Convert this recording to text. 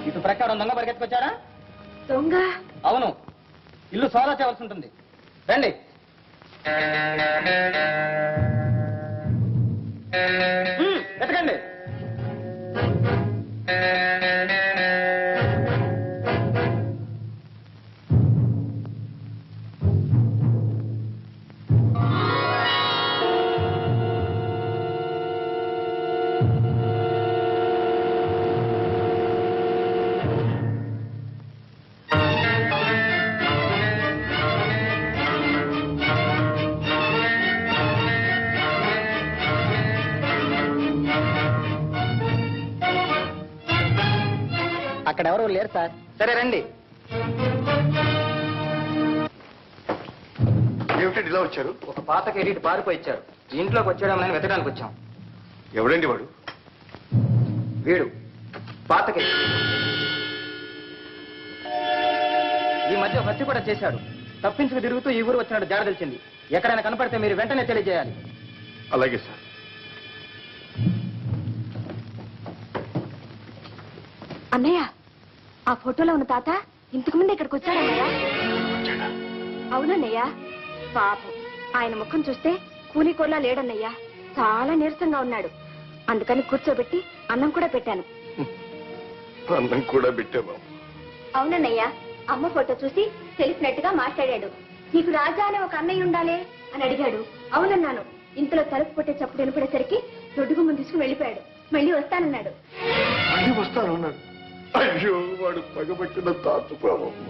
ఇటు ప్రకారం దొంగ పరిగెత్తుకొచ్చారా? దొంగ? అవును, ఇల్లు సోదా చేయవలసి ఉంటుంది. రండి. వెతకండి. అక్కడ ఎవరు లేరు సార్. సరే రండి. ఏమిటండి ఇలా వచ్చారు? ఒక పాత కెరీట్ పారిపోయి ఇచ్చారు. ఇంట్లోకి వచ్చాడమని వెతకడానికి వచ్చాం. ఎవడండి వాడు? వీడు పాత కెరీట్. ఈ మధ్య హత్య కూడా చేశాడు. తప్పించుకు తిరుగుతూ ఈ ఊరు వచ్చినట్టు జాడ తెలిసింది. ఎక్కడైనా కనపడితే మీరు వెంటనే తెలియజేయాలి. అలాగే సార్. అన్నయ్య, ఆ ఫోటోలో ఉన్న తాత ఇంతకు ముందు ఇక్కడికి వచ్చాడన్నయ్య. అవునన్నయ్య, పాపం ఆయన ముఖం చూస్తే కూలీకోలా లేడన్నయ్య. చాలా నీరసంగా ఉన్నాడు. అందుకని కూర్చోబెట్టి అన్నం కూడా పెట్టాను. అన్నం కూడా పెట్టాను. అవునన్నయ్య, అమ్మ ఫోటో చూసి తెలిసినట్టుగా మాట్లాడాడు. నీకు రాజా అనే ఒక అన్నయ్య ఉండాలే అని అడిగాడు. అవునన్నాను. ఇంతలో తలుపు కొట్టే చప్పుడు వినపడేసరికి దొడ్డుగుమ్మని తీసుకుని వెళ్ళిపోయాడు. మళ్ళీ వస్తానన్నాడు. వస్తాను. అయ్యో, వాడు పగబట్టిన తాతు బాబమ్మ.